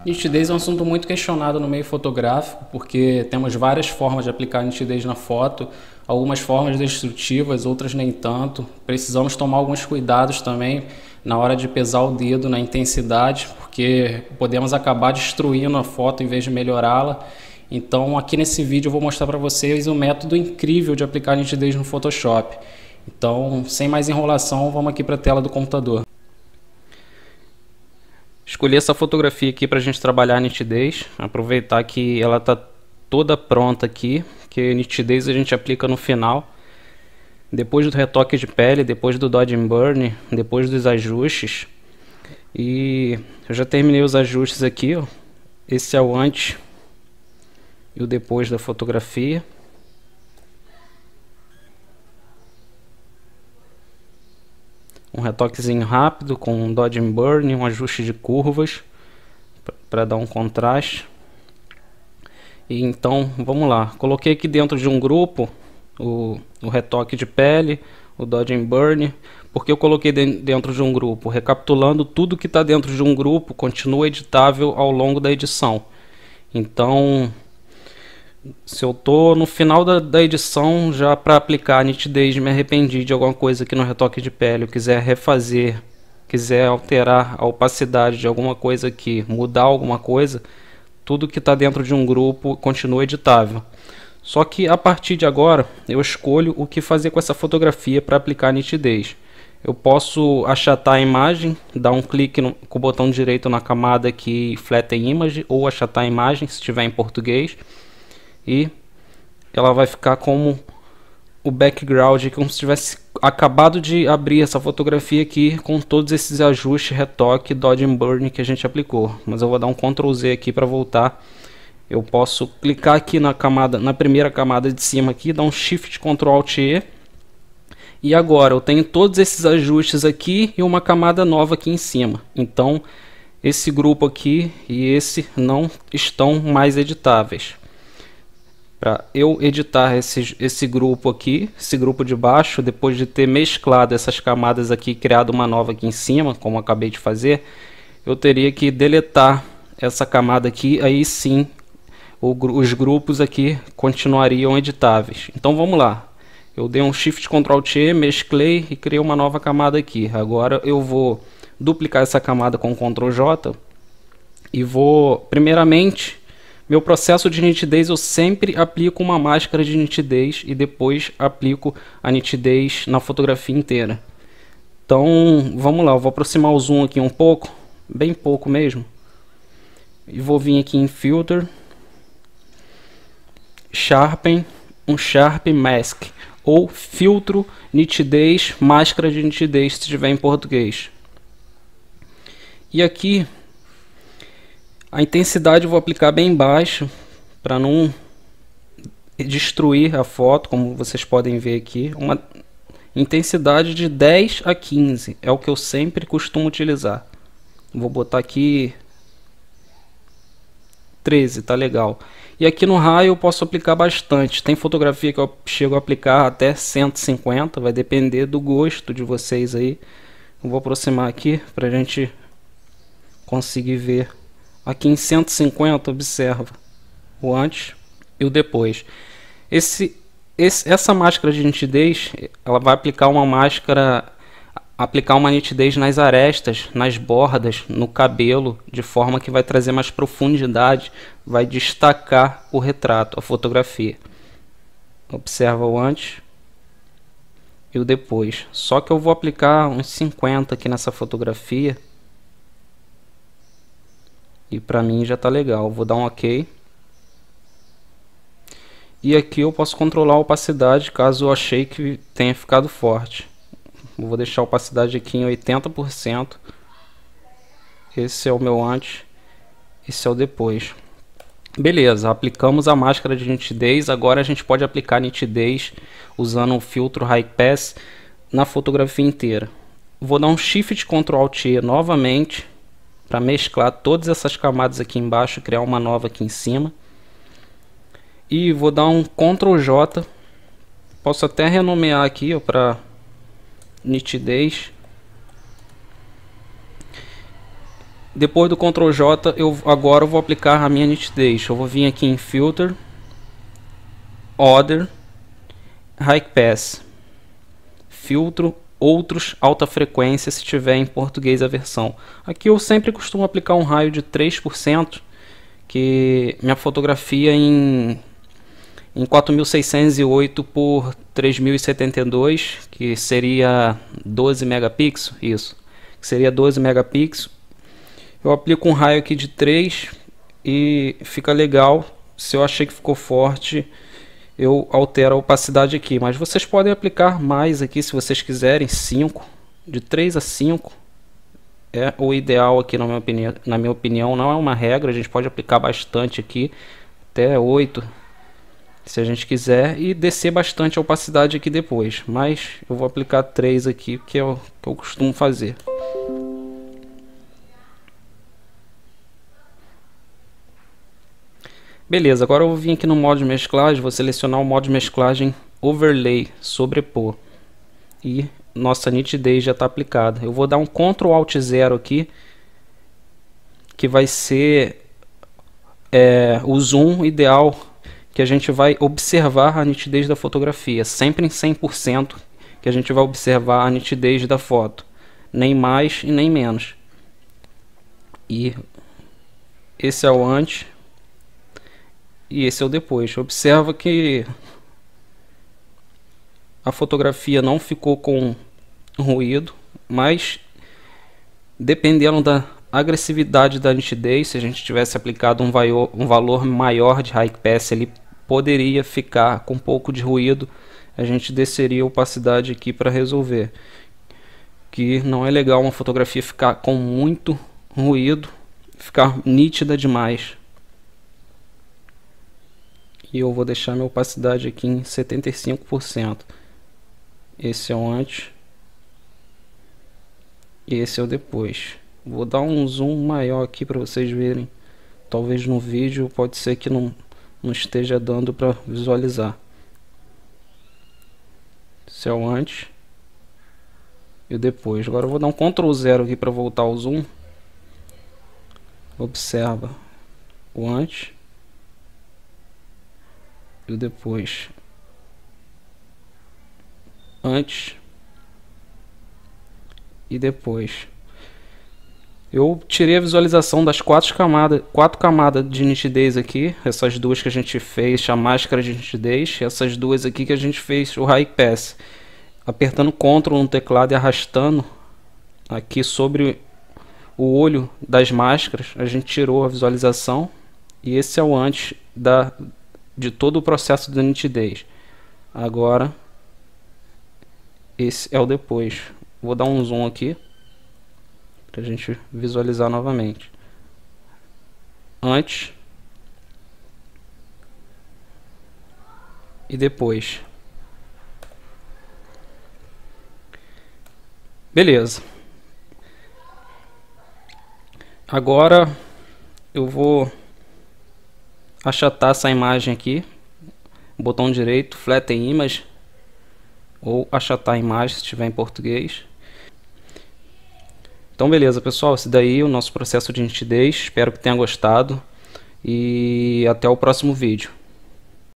Nitidez é um assunto muito questionado no meio fotográfico, porque temos várias formas de aplicar nitidez na foto, algumas formas destrutivas, outras nem tanto. Precisamos tomar alguns cuidados também na hora de pesar o dedo na intensidade, porque podemos acabar destruindo a foto em vez de melhorá-la. Então aqui nesse vídeo eu vou mostrar para vocês um método incrível de aplicar nitidez no Photoshop. Então, sem mais enrolação, vamos aqui para a tela do computador. Escolhi essa fotografia aqui para a gente trabalhar a nitidez, aproveitar que ela está toda pronta aqui, que nitidez a gente aplica no final, depois do retoque de pele, depois do Dodge and Burn, depois dos ajustes. E eu já terminei os ajustes aqui, ó. Esse é o antes e o depois da fotografia. Um retoquezinho rápido com um Dodge and Burn, um ajuste de curvas para dar um contraste. E então vamos lá, coloquei aqui dentro de um grupo o retoque de pele, o Dodge and Burn. Porque eu coloquei dentro de um grupo? Recapitulando, tudo que está dentro de um grupo continua editável ao longo da edição. Então, se eu estou no final da edição, já para aplicar a nitidez, me arrependi de alguma coisa aqui no retoque de pele, eu quiser refazer, quiser alterar a opacidade de alguma coisa aqui, mudar alguma coisa, tudo que está dentro de um grupo continua editável. Só que a partir de agora, eu escolho o que fazer com essa fotografia para aplicar a nitidez. Eu posso achatar a imagem, dar um clique com o botão direito na camada aqui, Flatten Image, ou achatar a imagem, se estiver em português. E ela vai ficar como o background, como se tivesse acabado de abrir essa fotografia aqui com todos esses ajustes, retoque, Dodge and Burn que a gente aplicou. Mas eu vou dar um Ctrl Z aqui para voltar. Eu posso clicar aqui na camada, na primeira camada de cima aqui, dar um Shift Ctrl Alt E. E agora eu tenho todos esses ajustes aqui e uma camada nova aqui em cima. Então esse grupo aqui e esse não estão mais editáveis. Para eu editar esse grupo aqui, esse grupo de baixo, depois de ter mesclado essas camadas aqui e criado uma nova aqui em cima, como eu acabei de fazer, eu teria que deletar essa camada aqui, aí sim os grupos aqui continuariam editáveis. Então vamos lá, eu dei um Shift Ctrl T, mesclei e criei uma nova camada aqui. Agora eu vou duplicar essa camada com Ctrl J e vou, primeiramente, meu processo de nitidez eu sempre aplico uma máscara de nitidez e depois aplico a nitidez na fotografia inteira. Então vamos lá, eu vou aproximar o zoom aqui um pouco, bem pouco mesmo. E vou vir aqui em Filter, Sharpen, um Sharp Mask, ou filtro nitidez, máscara de nitidez se estiver em português. E aqui a intensidade eu vou aplicar bem baixo para não destruir a foto, como vocês podem ver aqui. Uma intensidade de 10 a 15 é o que eu sempre costumo utilizar. Vou botar aqui 13, tá legal. E aqui no raio eu posso aplicar bastante. Tem fotografia que eu chego a aplicar até 150, vai depender do gosto de vocês aí. Eu vou aproximar aqui para a gente conseguir ver. Aqui em 150, observa o antes e o depois. Essa máscara de nitidez, ela vai aplicar uma nitidez nas arestas, nas bordas, no cabelo, de forma que vai trazer mais profundidade, vai destacar o retrato, a fotografia. Observa o antes e o depois. Só que eu vou aplicar uns 50 aqui nessa fotografia. E para mim já tá legal. Vou dar um OK. E aqui eu posso controlar a opacidade caso eu achei que tenha ficado forte. Vou deixar a opacidade aqui em 80%. Esse é o meu antes. Esse é o depois. Beleza, aplicamos a máscara de nitidez. Agora a gente pode aplicar nitidez usando o filtro High Pass na fotografia inteira. Vou dar um Shift Ctrl Alt E novamente para mesclar todas essas camadas aqui embaixo, criar uma nova aqui em cima. E vou dar um Ctrl J. Posso até renomear aqui para nitidez. Depois do Ctrl J, agora eu vou aplicar a minha nitidez. Eu vou vir aqui em Filter, Other, High Pass, filtro, outros, alta frequência, se tiver em português a versão. Aqui eu sempre costumo aplicar um raio de 3%, que minha fotografia em 4608 por 3072, que seria 12 megapixels, isso, que seria 12 megapixels. Eu aplico um raio aqui de 3 e fica legal. Se eu achei que ficou forte, eu altero a opacidade aqui, mas vocês podem aplicar mais aqui se vocês quiserem. 5, de 3 a 5 é o ideal aqui, na minha opinião. Não é uma regra, a gente pode aplicar bastante aqui, até 8 se a gente quiser, e descer bastante a opacidade aqui depois, mas eu vou aplicar 3 aqui, que é o que eu costumo fazer. Beleza, agora eu vou vir aqui no modo de mesclagem, vou selecionar o modo de mesclagem Overlay, sobrepor, e nossa nitidez já está aplicada. Eu vou dar um Ctrl Alt 0 aqui, que vai ser o zoom ideal, que a gente vai observar a nitidez da fotografia, sempre em 100%, que a gente vai observar a nitidez da foto, nem mais e nem menos. E esse é o antes e esse é o depois. Observa que a fotografia não ficou com ruído, mas dependendo da agressividade da nitidez, se a gente tivesse aplicado um valor maior de High Pass, ele poderia ficar com um pouco de ruído. A gente desceria a opacidade aqui para resolver, que não é legal uma fotografia ficar com muito ruído, ficar nítida demais. E eu vou deixar minha opacidade aqui em 75%. Esse é o antes e esse é o depois. Vou dar um zoom maior aqui para vocês verem. Talvez no vídeo pode ser que não esteja dando para visualizar. Esse é o antes e o depois. Agora eu vou dar um Ctrl 0 aqui para voltar ao zoom. Observa o antes e o depois. Antes e depois. Eu tirei a visualização das quatro camadas de nitidez aqui, essas duas que a gente fez a máscara de nitidez, e essas duas aqui que a gente fez o High Pass. Apertando Ctrl no teclado e arrastando aqui sobre o olho das máscaras, a gente tirou a visualização, e esse é o antes de todo o processo da nitidez. Agora esse é o depois. Vou dar um zoom aqui para a gente visualizar novamente. Antes e depois. Beleza. Agora eu vou achatar essa imagem aqui, botão direito, Flatten Image, ou achatar a imagem se estiver em português. Então beleza, pessoal, esse daí é o nosso processo de nitidez. Espero que tenha gostado e até o próximo vídeo.